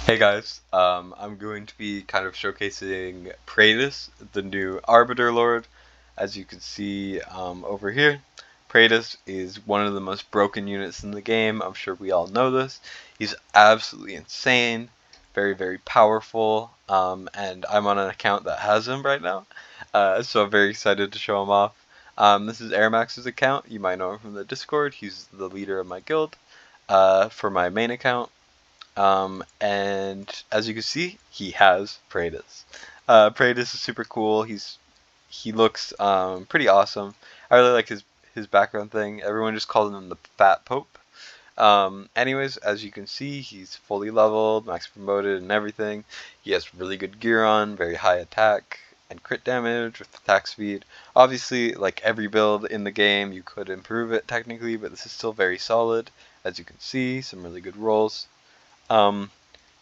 Hey guys, I'm going to be kind of showcasing Praetus, the new Arbiter Lord. As you can see over here, Praetus is one of the most broken units in the game. I'm sure we all know this. He's absolutely insane, very powerful, and I'm on an account that has him right now, so I'm very excited to show him off. This is Airmax's account. You might know him from the Discord. He's the leader of my guild for my main account. And as you can see, he has Praetus. Praetus is super cool. He looks pretty awesome. I really like his background thing. Everyone just calls him the Fat Pope. Anyways, as you can see, he's fully leveled, max promoted, and everything. He has really good gear on, very high attack and crit damage with attack speed. Obviously, like every build in the game, you could improve it technically, but this is still very solid. As you can see, some really good rolls. But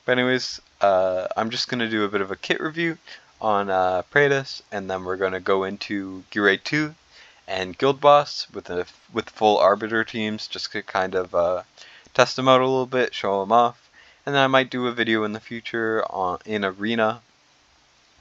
anyways, I'm just going to do a bit of a kit review on Praetus, and then we're going to go into GR2 and Guild Boss with full Arbiter teams, just to kind of test them out a little bit, show them off, and then I might do a video in the future in Arena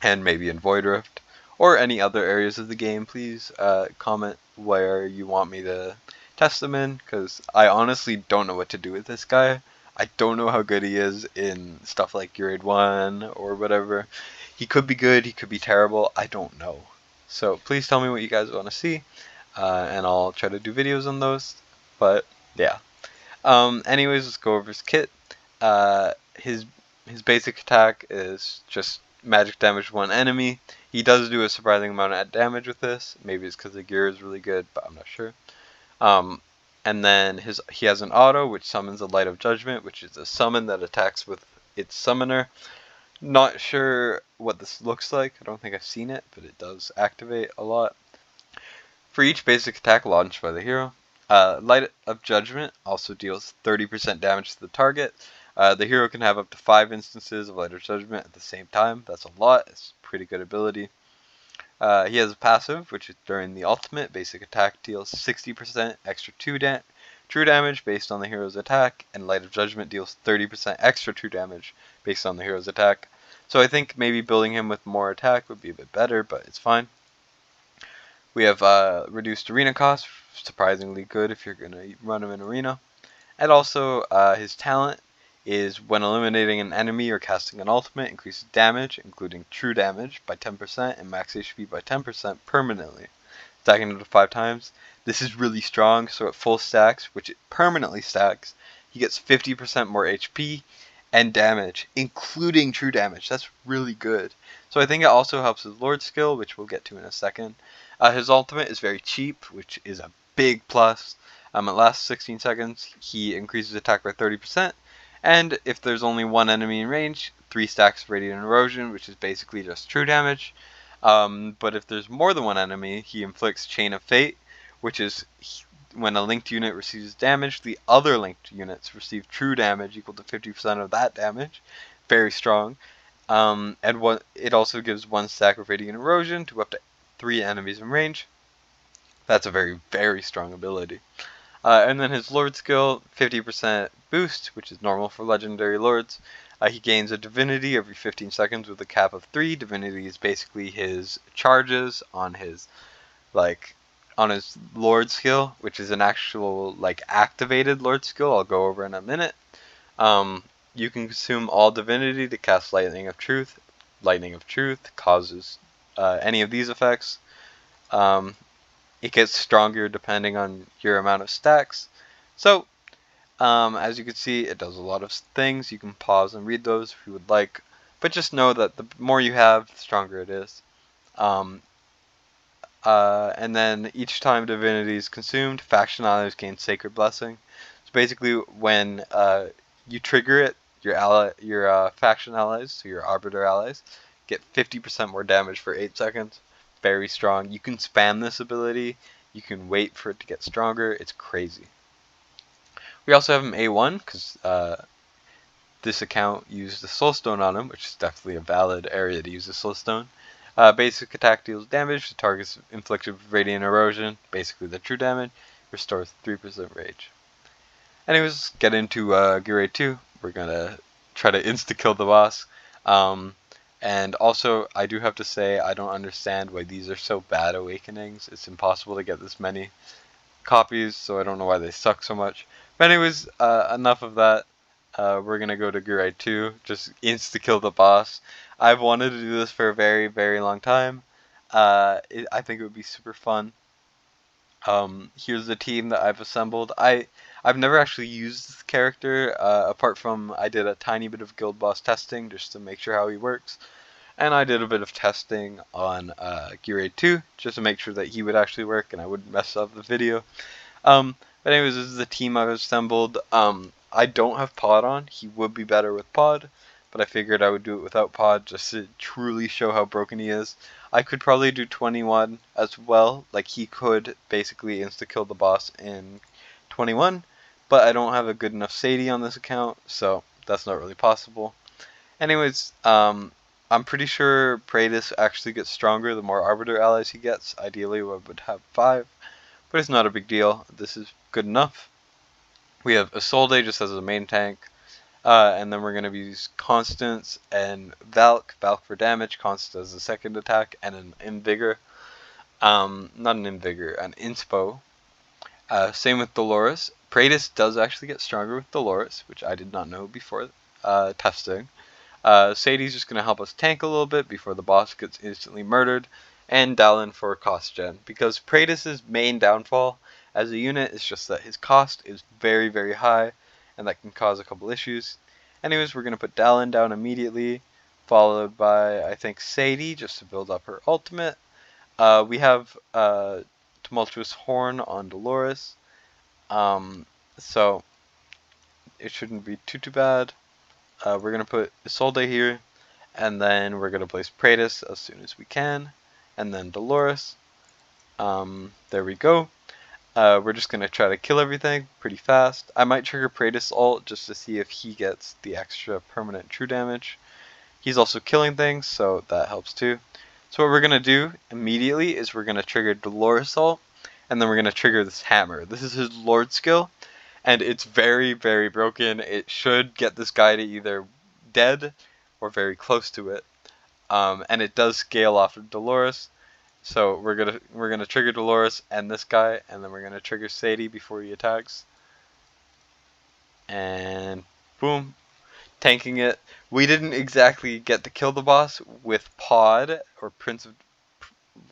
and maybe in Void Rift or any other areas of the game. Please comment where you want me to test them in, because I honestly don't know what to do with this guy. I don't know how good he is in stuff like Grade 1 or whatever. He could be good, he could be terrible, I don't know. So please tell me what you guys want to see, and I'll try to do videos on those. But yeah. Anyways, let's go over his kit. His basic attack is just magic damage one enemy. He does do a surprising amount of damage with this. Maybe it's because the gear is really good, but I'm not sure. And then he has an auto which summons a Light of Judgment, which is a summon that attacks with its summoner. Not sure what this looks like. I don't think I've seen it, but it does activate a lot. For each basic attack launched by the hero, Light of Judgment also deals 30% damage to the target. The hero can have up to 5 instances of Light of Judgment at the same time. That's a lot. It's a pretty good ability. He has a passive, which is during the ultimate, basic attack deals 60% extra true damage based on the hero's attack, and Light of Judgment deals 30% extra true damage based on the hero's attack. So I think maybe building him with more attack would be a bit better, but it's fine. We have reduced arena cost, surprisingly good if you're going to run him in arena. And also his talent is when eliminating an enemy or casting an ultimate, increases damage, including true damage, by 10% and max HP by 10% permanently, stacking it to 5 times. This is really strong, so at full stacks, which it permanently stacks, he gets 50% more HP and damage, including true damage. That's really good. So I think it also helps his Lord skill, which we'll get to in a second. His ultimate is very cheap, which is a big plus. It lasts 16 seconds. He increases attack by 30%. And if there's only one enemy in range, 3 stacks of Radiant Erosion, which is basically just true damage. But if there's more than one enemy, he inflicts Chain of Fate, which is when a linked unit receives damage, the other linked units receive true damage equal to 50% of that damage. Very strong. And it also gives 1 stack of Radiant Erosion to up to 3 enemies in range. That's a very strong ability. And then his Lord skill, 50% boost, which is normal for legendary lords. He gains a divinity every 15 seconds with a cap of 3. Divinity is basically his charges on his Lord skill, which is an actual activated Lord skill I'll go over in a minute. You can consume all divinity to cast Lightning of Truth. Lightning of Truth causes any of these effects. It gets stronger depending on your amount of stacks. So, as you can see, it does a lot of things. You can pause and read those if you would like. But just know that the more you have, the stronger it is. And then each time divinity is consumed, faction allies gain Sacred Blessing. So basically, when you trigger it, your faction allies, so your Arbiter allies, get 50% more damage for 8 seconds. Very strong. You can spam this ability. You can wait for it to get stronger. It's crazy. We also have him A1 because this account used the Soulstone on him, which is definitely a valid area to use the Soulstone. Basic attack deals damage to targets inflicted with Radiant Erosion, basically the true damage, restores 3% rage. Anyways, get into Grade 2. We're going to try to insta-kill the boss. And also, I do have to say, I don't understand why these are so bad awakenings. It's impossible to get this many copies, so I don't know why they suck so much. But anyways, enough of that. We're gonna go to GR2, just insta-kill the boss. I've wanted to do this for a very, very long time. I think it would be super fun. Here's the team that I've assembled. I've never actually used this character, apart from I did a tiny bit of guild boss testing just to make sure how he works. And I did a bit of testing on GR2 just to make sure that he would actually work and I wouldn't mess up the video. But anyways, this is the team I've assembled. I don't have Pod on. He would be better with Pod, but I figured I would do it without Pod just to truly show how broken he is. I could probably do 21 as well. Like, he could basically insta-kill the boss in 21, but I don't have a good enough Sadie on this account, so that's not really possible. Anyways, I'm pretty sure Praetus actually gets stronger the more Arbiter allies he gets. Ideally, I would have 5. But it's not a big deal. This is good enough. We have Isolde just as a main tank. And then we're going to use Constance and Valk. Valk for damage, Constance as the second attack, and an Invigor. Not an Invigor, an Inspo. Same with Dolores. Praetus does actually get stronger with Dolores, which I did not know before testing. Sadie's just going to help us tank a little bit before the boss gets instantly murdered. And Dallin for cost gen, because Praetus' main downfall as a unit is just that his cost is very, very high, and that can cause a couple issues. Anyways, we're going to put Dallin down immediately, followed by, I think, Sadie, just to build up her ultimate. We have Tumultuous Horn on Dolores, so it shouldn't be too bad. We're going to put Isolde here, and then we're going to place Praetus as soon as we can. And then Dolores. There we go. We're just going to try to kill everything pretty fast. I might trigger Praetus ult just to see if he gets the extra permanent true damage. He's also killing things, so that helps too. So what we're going to do immediately is we're going to trigger Dolores ult, and then we're going to trigger this hammer. This is his Lord skill, and it's very, very broken. It should get this guy to either dead or very close to it. And it does scale off of Dolores, so we're gonna trigger Dolores and this guy, and then we're gonna trigger Sadie before he attacks. And boom, tanking it. We didn't exactly get to kill the boss with Pod or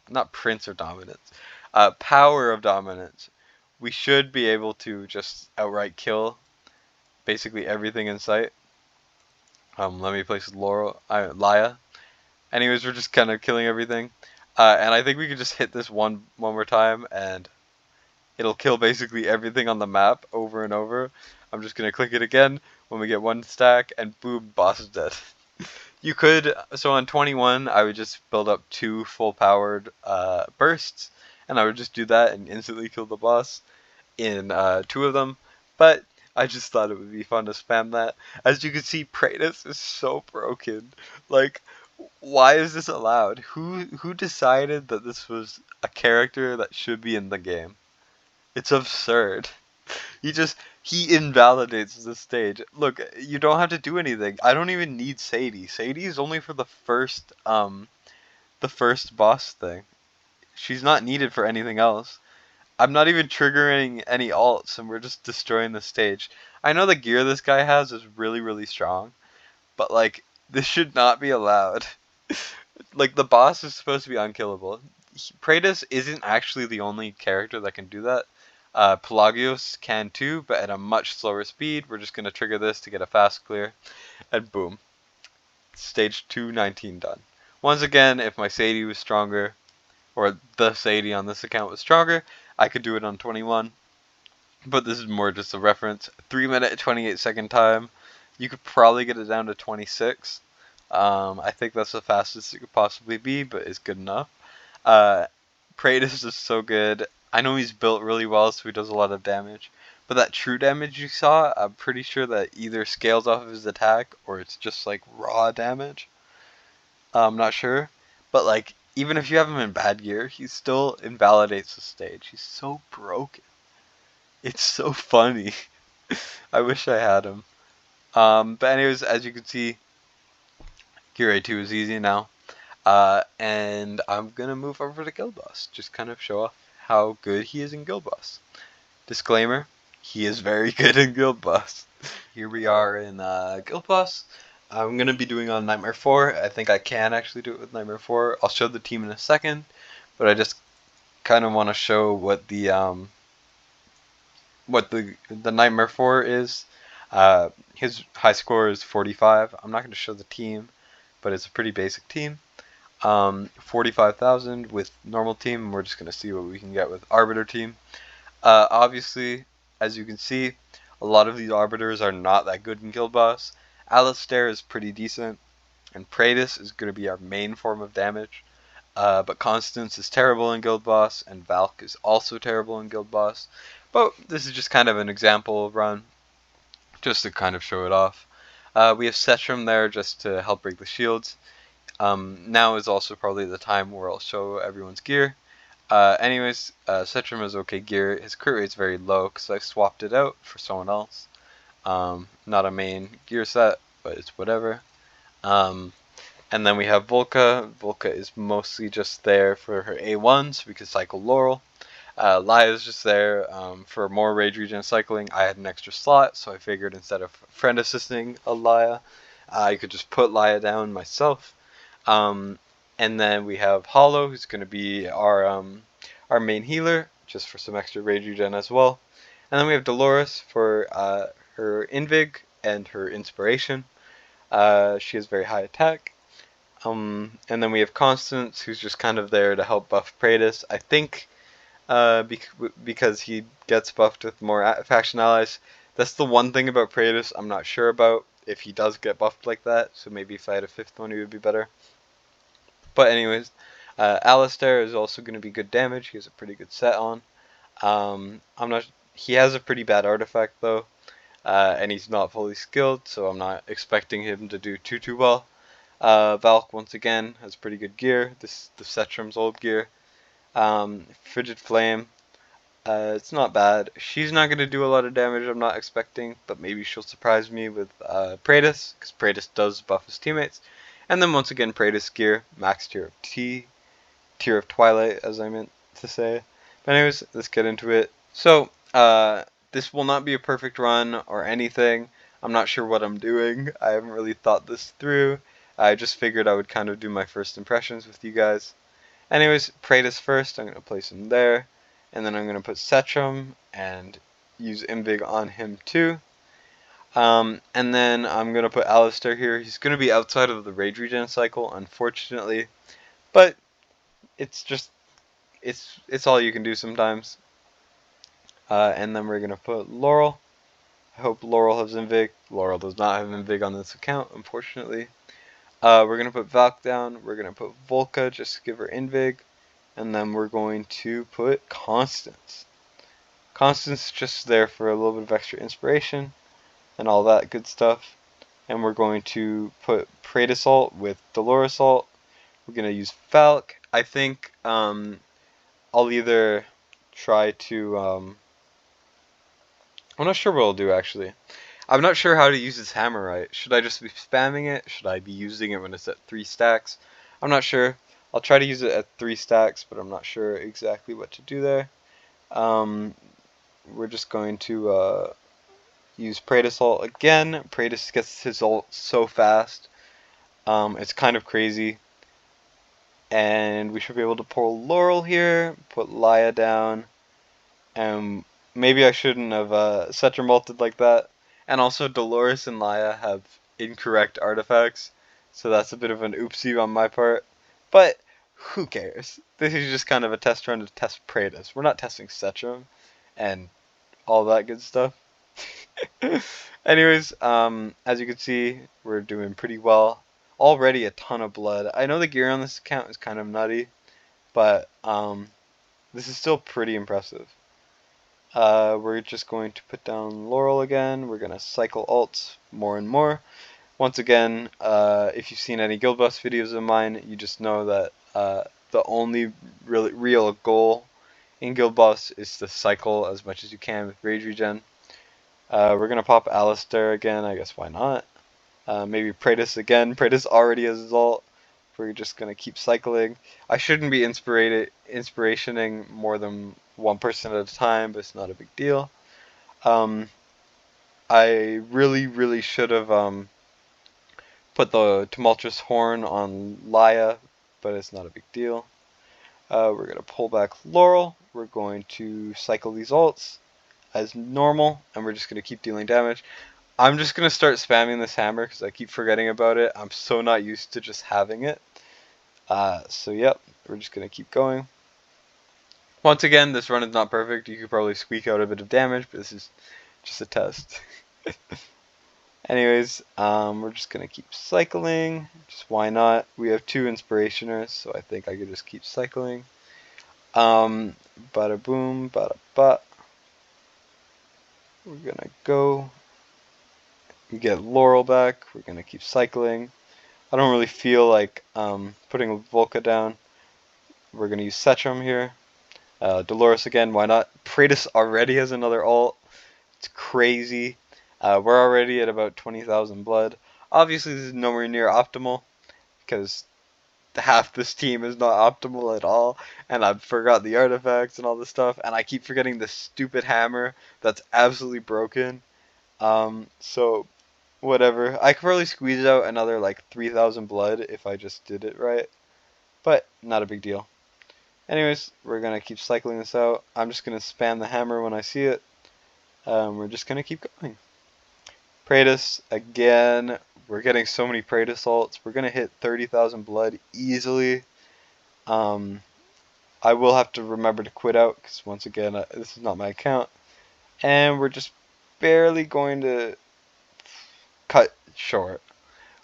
not Prince of Dominance, Power of Dominance. We should be able to just outright kill basically everything in sight. Let me place Laya. Anyways, we're just kind of killing everything. And I think we could just hit this one more time, and it'll kill basically everything on the map over and over. I'm just going to click it again when we get one stack, and boom, boss is dead. You could, so on 21, I would just build up 2 full-powered bursts, and I would just do that and instantly kill the boss in 2 of them. But I just thought it would be fun to spam that. As you can see, Praetus is so broken. Like, why is this allowed? Who decided that this was a character that should be in the game? It's absurd. He invalidates the stage. Look, you don't have to do anything. I don't even need Sadie. Sadie is only for the first boss thing. She's not needed for anything else. I'm not even triggering any alts, and we're just destroying the stage. I know the gear this guy has is really, really strong, but like, this should not be allowed. Like, the boss is supposed to be unkillable. Praetus isn't actually the only character that can do that. Pelagios can too, but at a much slower speed. We're just going to trigger this to get a fast clear, and boom. Stage 219 done. Once again, if my Sadie was stronger, or the Sadie on this account was stronger, I could do it on 21. But this is more just a reference. 3 minute 28-second time. You could probably get it down to 26. I think that's the fastest it could possibly be, but it's good enough. Praetus is so good. I know he's built really well, so he does a lot of damage. But that true damage you saw, I'm pretty sure that either scales off of his attack, or it's just like raw damage. I'm not sure. But like, even if you have him in bad gear, he still invalidates the stage. He's so broken. It's so funny. I wish I had him. But anyways, as you can see, GR2 is easy now. And I'm gonna move over to Guild Boss, just kind of show off how good he is in Guild Boss. Disclaimer, he is very good in Guild Boss. Here we are in Guild Boss. I'm going to be doing on Nightmare 4. I think I can actually do it with Nightmare 4. I'll show the team in a second, but I just kind of want to show what the Nightmare 4 is. His high score is 45. I'm not going to show the team, but it's a pretty basic team. 45,000 with normal team. We're just going to see what we can get with Arbiter team. Obviously, as you can see, a lot of these Arbiters are not that good in Guild Boss. Alistair is pretty decent, and Praetus is going to be our main form of damage. But Constance is terrible in Guild Boss, and Valk is also terrible in Guild Boss. But this is just kind of an example run, just to kind of show it off. We have Setram there just to help break the shields. Now is also probably the time where I'll show everyone's gear. Anyways, Setram is okay gear. His crit rate's very low because I swapped it out for someone else. Not a main gear set, but it's whatever. And then we have Volca. Volca is mostly just there for her A1, so we can cycle Laurel. Laya is just there for more rage regen cycling. I had an extra slot, so I figured instead of friend assisting a Laya, I could just put Laya down myself. And then we have Hollow, who's going to be our main healer, just for some extra rage regen as well. And then we have Dolores for her Invig and her Inspiration. She has very high attack. And then we have Constance, who's just kind of there to help buff Praetus. I think because he gets buffed with more faction allies. That's the one thing about Praetus I'm not sure about, if he does get buffed like that. So maybe if I had a 5th one, he would be better. But anyways, Alistair is also going to be good damage. He has a pretty good set on. He has a pretty bad artifact though, and he's not fully skilled, so I'm not expecting him to do too well. Valk once again has pretty good gear. This is the Setram's old gear. Frigid Flame, it's not bad. She's not going to do a lot of damage, I'm not expecting, but maybe she'll surprise me with Praetus, because Praetus does buff his teammates. And then once again, Praetus gear, max tier of T, tier of Twilight, as I meant to say. But anyways, let's get into it. So, this will not be a perfect run or anything. I'm not sure what I'm doing. I haven't really thought this through. I just figured I would kind of do my first impressions with you guys. Anyways, Praetus first. I'm going to place him there. And then I'm going to put Setram and use Invig on him too. And then I'm going to put Alistair here. He's going to be outside of the rage regen cycle, unfortunately. But it's just, it's all you can do sometimes. And then we're going to put Laurel. I hope Laurel has Invig. Laurel does not have Invig on this account, unfortunately. We're going to put Valk down. We're going to put Volca just to give her Invig. And then we're going to put Constance. Constance just there for a little bit of extra inspiration and all that good stuff. And we're going to put Praetus ult with Dolores ult. We're going to use Valk. I think I'll either try to... I'm not sure what I'll do actually. I'm not sure how to use this hammer right. Should I just be spamming it? Should I be using it when it's at 3 stacks? I'm not sure. I'll try to use it at 3 stacks, but I'm not sure exactly what to do there. We're just going to use Praetus ult again. Praetus gets his ult so fast. It's kind of crazy. And we should be able to pull Laurel here, put Laya down, and maybe I shouldn't have Setram ulted like that. And also Dolores and Laya have incorrect artifacts, so that's a bit of an oopsie on my part. But who cares? This is just kind of a test run to test Praetus. We're not testing Setram and all that good stuff. Anyways, as you can see, we're doing pretty well. Already a ton of blood. I know the gear on this account is kind of nutty, but this is still pretty impressive. We're just going to put down Laurel again. We're going to cycle ults more and more. Once again, if you've seen any Guild Boss videos of mine, you just know that the only real goal in Guild Boss is to cycle as much as you can with Rage Regen. We're gonna pop Alistair again, I guess why not? Maybe Praetus again. Praetus already has his ult. We're just gonna keep cycling. I shouldn't be inspirationing more than one person at a time, but it's not a big deal. I really should have put the tumultuous horn on Laya, but it's not a big deal. We're gonna pull back Laurel. We're going to cycle these ults as normal, and we're just gonna keep dealing damage. I'm just gonna start spamming this hammer because I keep forgetting about it. I'm so not used to just having it. So yep, we're just gonna keep going. Once again, this run is not perfect. You could probably squeak out a bit of damage, but this is just a test. Anyways, we're just gonna keep cycling. Just why not? We have 2 inspirationers, so I think I could just keep cycling. Bada boom, bada butt. We're gonna go. We get Laurel back. We're gonna keep cycling. I don't really feel like putting Volca down. We're gonna use Setchum here. Dolores again, why not? Praetus already has another ult. It's crazy. We're already at about 20,000 blood. Obviously, this is nowhere near optimal because half this team is not optimal at all, and I've forgot the artifacts and all this stuff, and I keep forgetting this stupid hammer that's absolutely broken. So whatever. I could probably squeeze out another like 3,000 blood if I just did it right, but not a big deal. Anyways, we're gonna keep cycling this out. I'm just gonna spam the hammer when I see it. We're just gonna keep going. Praetus again. We're getting so many Praetus ults. We're gonna hit 30,000 blood easily. I will have to remember to quit out because once again, this is not my account, and we're just barely going to cut short.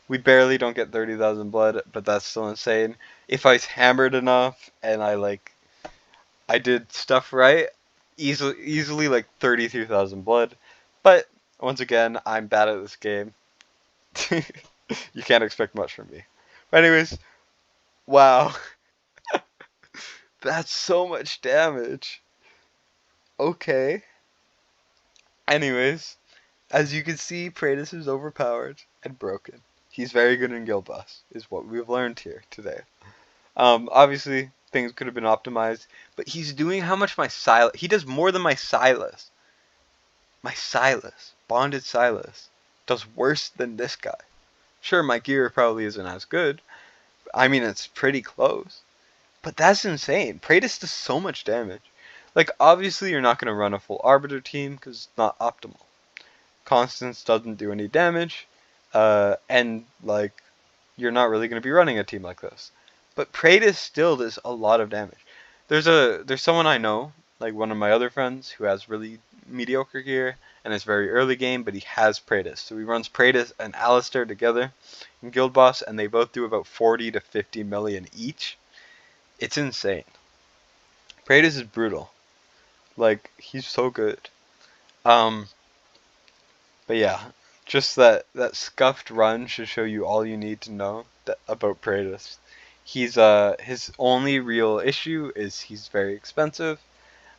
We barely don't get 30,000 blood, but that's still insane. If I hammered enough and I did stuff right, easily like 32,000 blood. But once again, I'm bad at this game. You can't expect much from me. But anyways, wow. That's so much damage. Okay. Anyways, as you can see, Praetus is overpowered and broken. He's very good in Guild Boss, is what we've learned here today. Obviously, things could have been optimized, but he's doing how much my Silas... He does more than my Silas. My Silas, Bonded Silas, does worse than this guy. Sure, my gear probably isn't as good. I mean, it's pretty close. But that's insane. Praetus does so much damage. Like, obviously, you're not going to run a full Arbiter team because it's not optimal. Constance doesn't do any damage. And, like, you're not really going to be running a team like this. But Praetus still does a lot of damage. There's someone I know, like one of my other friends, who has really mediocre gear and it's very early game, but he has Praetus. So he runs Praetus and Alistair together in Guild Boss, and they both do about 40 to 50 million each. It's insane. Praetus is brutal. Like, he's so good. But yeah, just that scuffed run should show you all you need to know about Praetus. He's his only real issue is he's very expensive,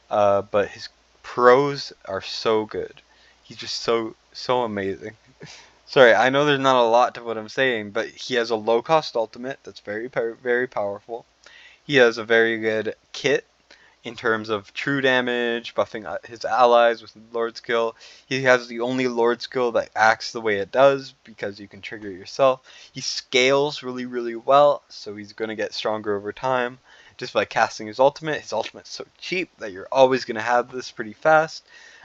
but his pros are so good. He's just so amazing. Sorry, I know there's not a lot to what I'm saying, but he has a low cost ultimate that's very powerful. He has a very good kit in terms of true damage, buffing his allies with Lord skill. He has the only Lord skill that acts the way it does because you can trigger it yourself. He scales really well, so he's going to get stronger over time just by casting his ultimate. His ultimate's so cheap that you're always going to have this pretty fast.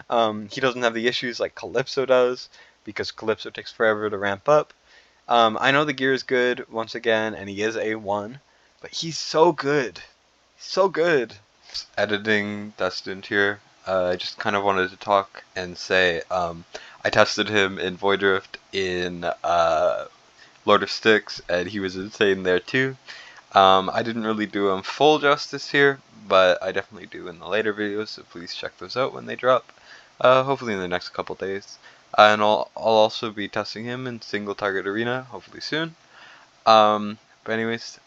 He doesn't have the issues like Calypso does because Calypso takes forever to ramp up. I know the gear is good once again, and he is A1, but he's so good. So good. Editing Destined here. I just kind of wanted to talk and say I tested him in Void Rift in Lord of Styx, and he was insane there too. I didn't really do him full justice here, but I definitely do in the later videos, so please check those out when they drop. Hopefully in the next couple days. And I'll also be testing him in Single Target Arena, hopefully soon. But anyways,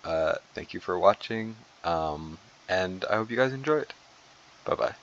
thank you for watching, and I hope you guys enjoyed. Bye bye.